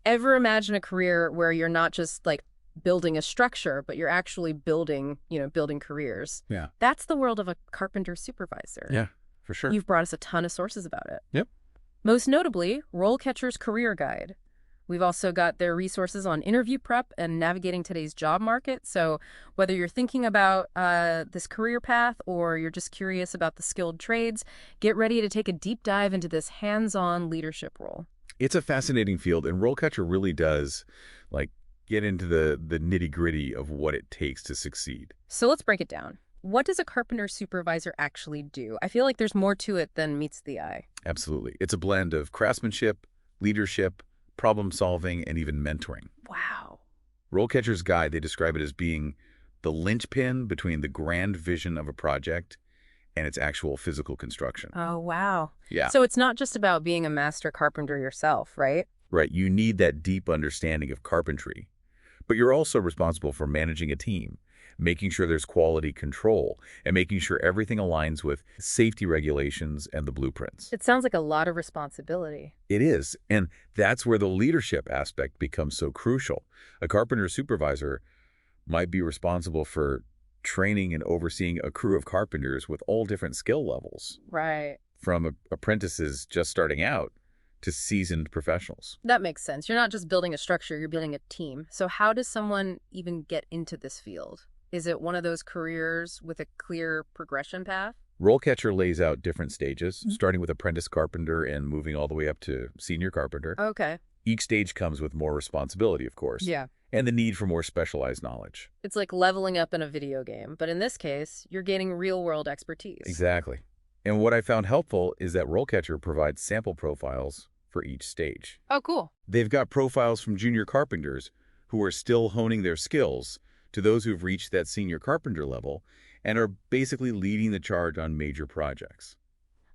Ever imagine a career where you're not just like building a structure, but you're actually building, building careers? Yeah. That's the world of a carpenter supervisor. Yeah, for sure. You've brought us a ton of sources about it. Yep. Most notably, RoleCatcher's Career Guide. We've also got their resources on interview prep and navigating today's job market. So whether you're thinking about this career path or you're just curious about the skilled trades, get ready to take a deep dive into this hands-on leadership role. It's a fascinating field, and RoleCatcher really does, like, get into the nitty-gritty of what it takes to succeed. So let's break it down. What does a carpenter supervisor actually do? I feel like there's more to it than meets the eye. Absolutely. It's a blend of craftsmanship, leadership, problem solving, and even mentoring. Wow. RoleCatcher's guide, they describe it as being the linchpin between the grand vision of a project and its actual physical construction. Oh, wow. Yeah. So it's not just about being a master carpenter yourself, right? Right. You need that deep understanding of carpentry, but you're also responsible for managing a team, making sure there's quality control, and making sure everything aligns with safety regulations and the blueprints. It sounds like a lot of responsibility. It is, and that's where the leadership aspect becomes so crucial. A carpenter supervisor might be responsible for training and overseeing a crew of carpenters with all different skill levels, Right. from apprentices just starting out to seasoned professionals. That makes sense. You're not just building a structure, you're building a team. So how does someone even get into this field? Is it one of those careers with a clear progression path? RoleCatcher lays out different stages, starting with apprentice carpenter and moving all the way up to senior carpenter. Okay. Each stage comes with more responsibility, of course, Yeah. and the need for more specialized knowledge. It's like leveling up in a video game, but in this case, you're gaining real-world expertise. Exactly. And what I found helpful is that RoleCatcher provides sample profiles for each stage. Oh, cool. They've got profiles from junior carpenters who are still honing their skills to those who've reached that senior carpenter level and are basically leading the charge on major projects.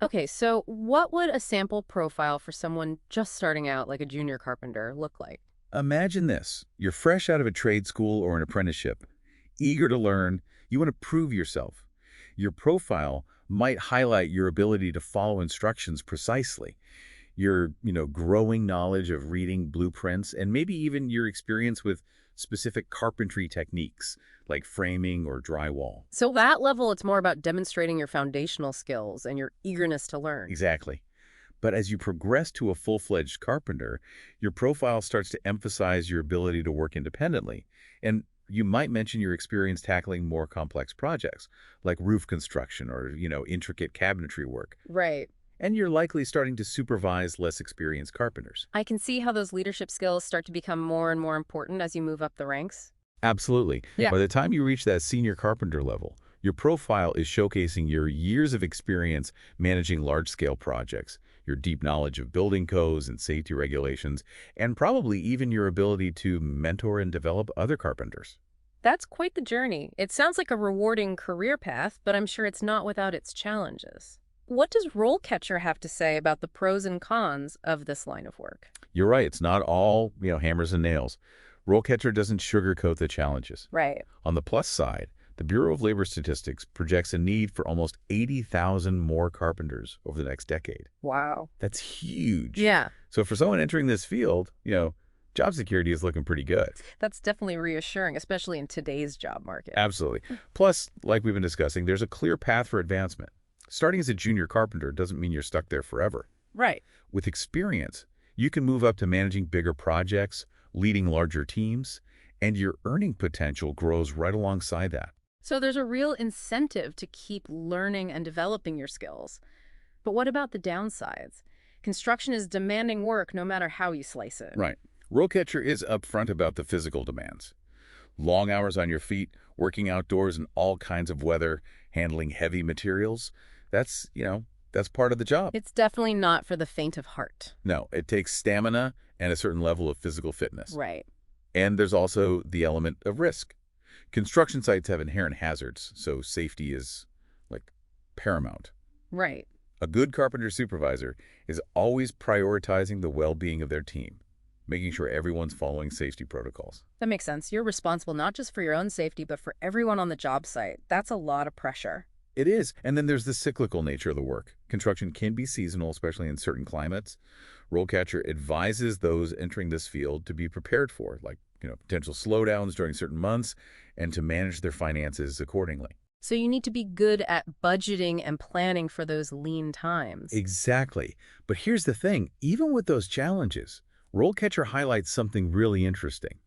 Okay, so what would a sample profile for someone just starting out, like a junior carpenter, look like? Imagine this. You're fresh out of a trade school or an apprenticeship, eager to learn. You want to prove yourself. Your profile might highlight your ability to follow instructions precisely, your, growing knowledge of reading blueprints, and maybe even your experience with specific carpentry techniques like framing or drywall. So that level, it's more about demonstrating your foundational skills and your eagerness to learn. Exactly. But as you progress to a full-fledged carpenter, your profile starts to emphasize your ability to work independently. And you might mention your experience tackling more complex projects, like roof construction or, intricate cabinetry work. Right. And you're likely starting to supervise less experienced carpenters. I can see how those leadership skills start to become more and more important as you move up the ranks. Absolutely. Yeah. By the time you reach that senior carpenter level, your profile is showcasing your years of experience managing large-scale projects, your deep knowledge of building codes and safety regulations, and probably even your ability to mentor and develop other carpenters. That's quite the journey. It sounds like a rewarding career path, but I'm sure it's not without its challenges. What does RoleCatcher have to say about the pros and cons of this line of work? You're right. It's not all, hammers and nails. RoleCatcher doesn't sugarcoat the challenges. Right. On the plus side, the Bureau of Labor Statistics projects a need for almost 80,000 more carpenters over the next decade. Wow. That's huge. Yeah. So for someone entering this field, job security is looking pretty good. That's definitely reassuring, especially in today's job market. Absolutely. Plus, like we've been discussing, there's a clear path for advancement. Starting as a junior carpenter doesn't mean you're stuck there forever. Right. With experience, you can move up to managing bigger projects, leading larger teams, and your earning potential grows right alongside that. So there's a real incentive to keep learning and developing your skills. But what about the downsides? Construction is demanding work no matter how you slice it. Right. RoleCatcher is upfront about the physical demands. Long hours on your feet, working outdoors in all kinds of weather, handling heavy materials. That's part of the job. It's definitely not for the faint of heart. No, it takes stamina and a certain level of physical fitness. Right. And there's also the element of risk. Construction sites have inherent hazards, so safety is, paramount. Right. A good carpenter supervisor is always prioritizing the well-being of their team, making sure everyone's following safety protocols. That makes sense. You're responsible not just for your own safety, but for everyone on the job site. That's a lot of pressure. It is. And then there's the cyclical nature of the work. Construction can be seasonal, especially in certain climates. RoleCatcher advises those entering this field to be prepared for, like, potential slowdowns during certain months and to manage their finances accordingly. So you need to be good at budgeting and planning for those lean times. Exactly. But here's the thing. Even with those challenges, RoleCatcher highlights something really interesting.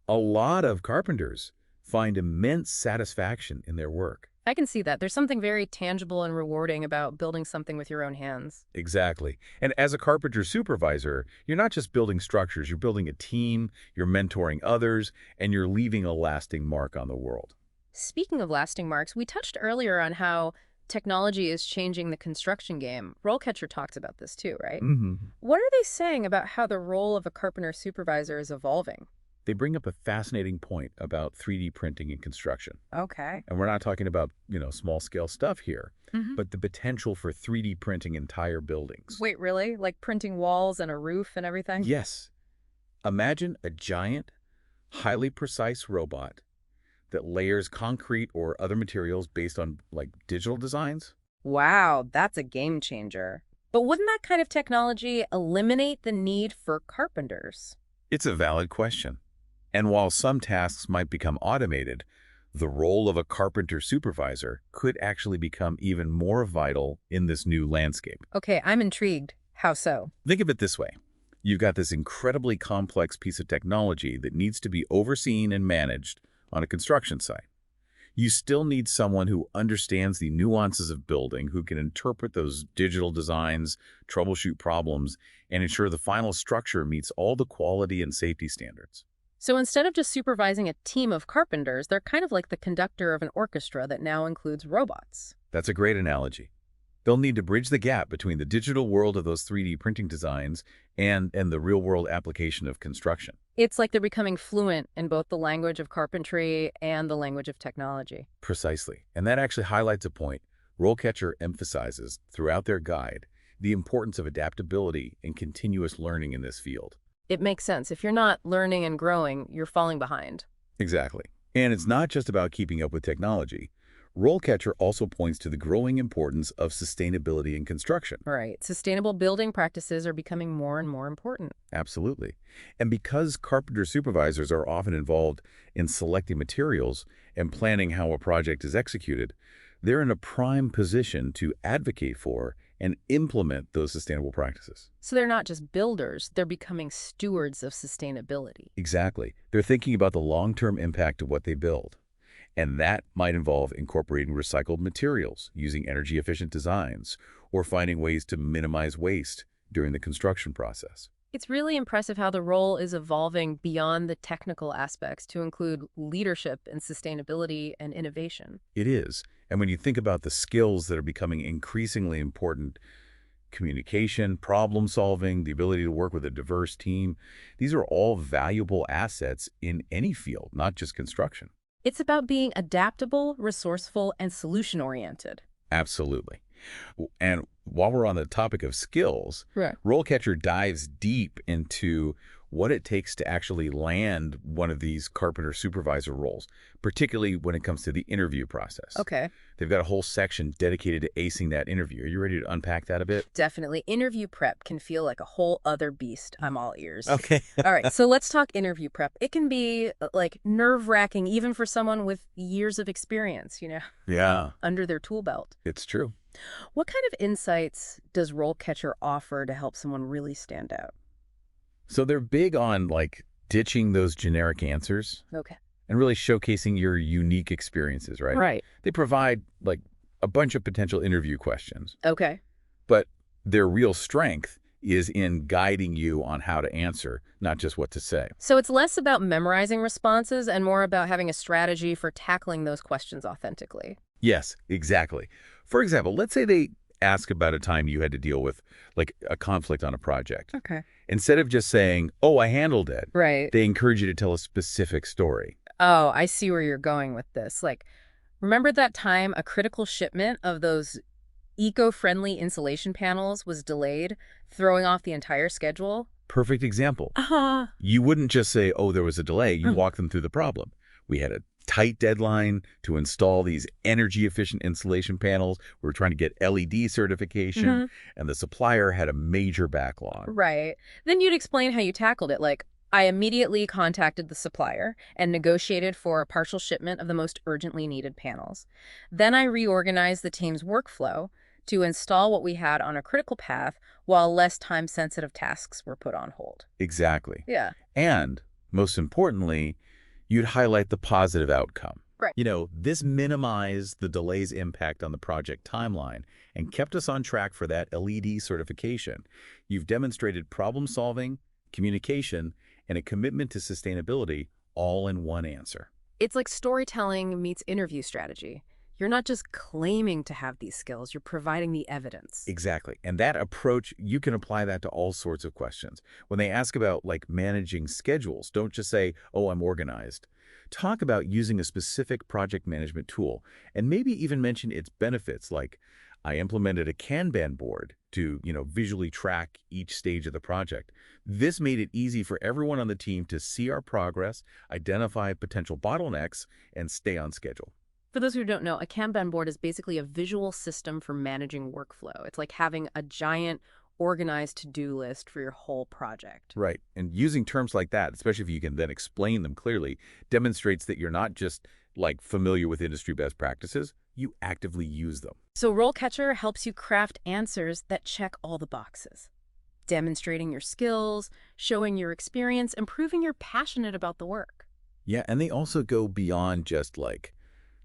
A lot of carpenters find immense satisfaction in their work. I can see that. There's something very tangible and rewarding about building something with your own hands. Exactly. And as a carpenter supervisor, you're not just building structures, you're building a team, you're mentoring others, and you're leaving a lasting mark on the world. Speaking of lasting marks, we touched earlier on how technology is changing the construction game. RoleCatcher talks about this too, right? Mm-hmm. What are they saying about how the role of a carpenter supervisor is evolving? They bring up a fascinating point about 3D printing in construction. Okay. And we're not talking about, small-scale stuff here, Mm-hmm. but the potential for 3D printing entire buildings. Wait, really? Like printing walls and a roof and everything? Yes. Imagine a giant, highly precise robot that layers concrete or other materials based on, digital designs. Wow, that's a game changer. But wouldn't that kind of technology eliminate the need for carpenters? It's a valid question. And while some tasks might become automated, the role of a carpenter supervisor could actually become even more vital in this new landscape. Okay, I'm intrigued. How so? Think of it this way. You've got this incredibly complex piece of technology that needs to be overseen and managed on a construction site. You still need someone who understands the nuances of building, who can interpret those digital designs, troubleshoot problems, and ensure the final structure meets all the quality and safety standards. So instead of just supervising a team of carpenters, they're kind of like the conductor of an orchestra that now includes robots. That's a great analogy. They'll need to bridge the gap between the digital world of those 3D printing designs and the real-world application of construction. It's like they're becoming fluent in both the language of carpentry and the language of technology. Precisely. And that actually highlights a point RoleCatcher emphasizes throughout their guide, the importance of adaptability and continuous learning in this field. It makes sense. If you're not learning and growing, you're falling behind. Exactly. And it's not just about keeping up with technology. RoleCatcher also points to the growing importance of sustainability in construction. Right. Sustainable building practices are becoming more and more important. Absolutely. And because carpenter supervisors are often involved in selecting materials and planning how a project is executed, they're in a prime position to advocate for and implement those sustainable practices. So they're not just builders, they're becoming stewards of sustainability. Exactly. They're thinking about the long-term impact of what they build. And that might involve incorporating recycled materials, using energy-efficient designs, or finding ways to minimize waste during the construction process. It's really impressive how the role is evolving beyond the technical aspects to include leadership and sustainability and innovation. It is. And when you think about the skills that are becoming increasingly important, communication, problem solving, the ability to work with a diverse team, these are all valuable assets in any field, not just construction. It's about being adaptable, resourceful, and solution-oriented. Absolutely. And while we're on the topic of skills, Right. RoleCatcher dives deep into what it takes to actually land one of these carpenter supervisor roles, particularly when it comes to the interview process. Okay. They've got a whole section dedicated to acing that interview. Are you ready to unpack that a bit? Definitely. Interview prep can feel like a whole other beast. I'm all ears. Okay. All right, so let's talk interview prep. It can be nerve-wracking even for someone with years of experience, Yeah, under their tool belt. it's true. What kind of insights does RoleCatcher offer to help someone really stand out? So they're big on ditching those generic answers Okay. and really showcasing your unique experiences, right? Right. They provide a bunch of potential interview questions, Okay. but their real strength is in guiding you on how to answer, not just what to say. So it's less about memorizing responses and more about having a strategy for tackling those questions authentically. Yes, exactly. For example, let's say they ask about a time you had to deal with a conflict on a project. Okay. Instead of just saying, "Oh, I handled it," Right. they encourage you to tell a specific story. Oh, I see where you're going with this. Remember that time a critical shipment of those eco-friendly insulation panels was delayed, throwing off the entire schedule? Perfect example. Uh-huh. You wouldn't just say, "Oh, there was a delay." You walk them through the problem. We had a tight deadline to install these energy-efficient insulation panels. We were trying to get LED certification, Hmm. and the supplier had a major backlog. Right. Then you'd explain how you tackled it, like, I immediately contacted the supplier and negotiated for a partial shipment of the most urgently needed panels. Then I reorganized the team's workflow to install what we had on a critical path while less time-sensitive tasks were put on hold. Exactly. Yeah. And, most importantly, you'd highlight the positive outcome. Right. This minimized the delay's impact on the project timeline and kept us on track for that LED certification. You've demonstrated problem solving, communication, and a commitment to sustainability all in one answer. It's like storytelling meets interview strategy. You're not just claiming to have these skills, you're providing the evidence. Exactly. And that approach, you can apply that to all sorts of questions. When they ask about managing schedules, don't just say, oh, I'm organized. Talk about using a specific project management tool and maybe even mention its benefits, like I implemented a Kanban board to, visually track each stage of the project. This made it easy for everyone on the team to see our progress, identify potential bottlenecks, and stay on schedule. For those who don't know, a Kanban board is basically a visual system for managing workflow. It's like having a giant organized to-do list for your whole project. Right. And using terms like that, especially if you can then explain them clearly, demonstrates that you're not just familiar with industry best practices, you actively use them. So RoleCatcher helps you craft answers that check all the boxes, demonstrating your skills, showing your experience, and proving you're passionate about the work. Yeah, and they also go beyond just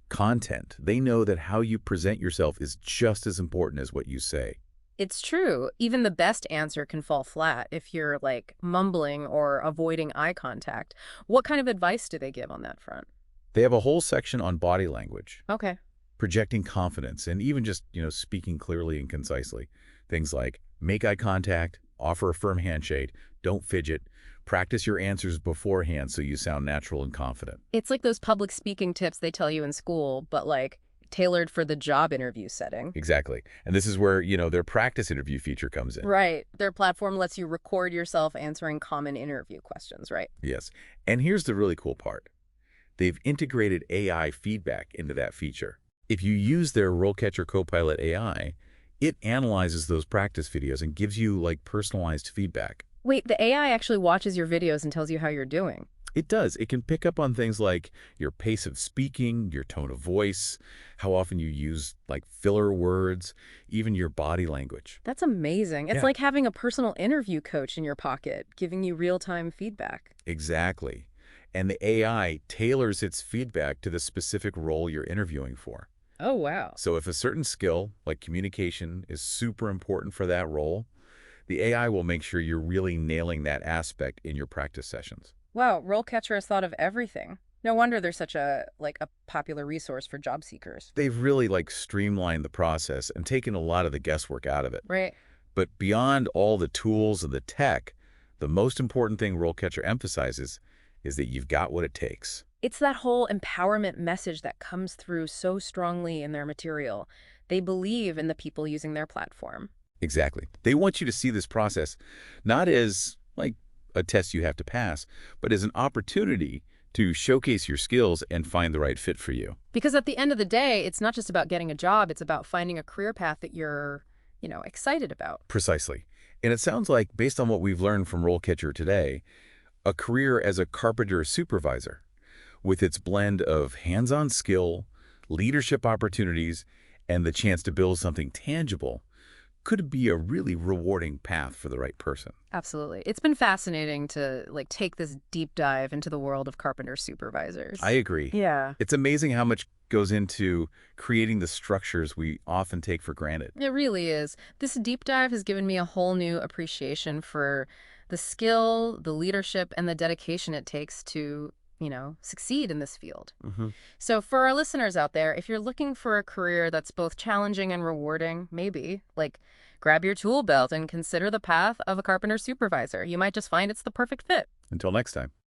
content. They know that how you present yourself is just as important as what you say. It's true. Even the best answer can fall flat if you're mumbling or avoiding eye contact. What kind of advice do they give on that front? They have a whole section on body language, Okay. projecting confidence, and even just, speaking clearly and concisely. Things like make eye contact, offer a firm handshake, don't fidget, practice your answers beforehand so you sound natural and confident. It's like those public speaking tips they tell you in school, but tailored for the job interview setting. Exactly. And this is where, their practice interview feature comes in. Right. Their platform lets you record yourself answering common interview questions, right? Yes. And here's the really cool part. They've integrated AI feedback into that feature. If you use their RoleCatcher Copilot AI, it analyzes those practice videos and gives you personalized feedback. Wait, the AI actually watches your videos and tells you how you're doing. It does. It can pick up on things like your pace of speaking, your tone of voice, how often you use filler words, even your body language. That's amazing. It's Yeah. like having a personal interview coach in your pocket, giving you real-time feedback. Exactly. And the AI tailors its feedback to the specific role you're interviewing for. Oh, wow. So if a certain skill, like communication, is super important for that role, the AI will make sure you're really nailing that aspect in your practice sessions. Wow, RoleCatcher has thought of everything. No wonder they're such a popular resource for job seekers. They've really streamlined the process and taken a lot of the guesswork out of it. Right. But beyond all the tools and the tech, the most important thing RoleCatcher emphasizes is that you've got what it takes. It's that whole empowerment message that comes through so strongly in their material. They believe in the people using their platform. Exactly. They want you to see this process not as a test you have to pass, but as an opportunity to showcase your skills and find the right fit for you. Because at the end of the day, it's not just about getting a job, it's about finding a career path that you're, excited about. Precisely. And it sounds like, based on what we've learned from RoleCatcher today, a career as a Carpenter Supervisor, with its blend of hands-on skill, leadership opportunities, and the chance to build something tangible, could be a really rewarding path for the right person. Absolutely. It's been fascinating to take this deep dive into the world of Carpenter Supervisors. I agree. Yeah. It's amazing how much goes into creating the structures we often take for granted. It really is. This deep dive has given me a whole new appreciation for the skill, the leadership, and the dedication it takes to, succeed in this field. So for our listeners out there, if you're looking for a career that's both challenging and rewarding, maybe, grab your tool belt and consider the path of a Carpenter Supervisor. You might just find it's the perfect fit. Until next time.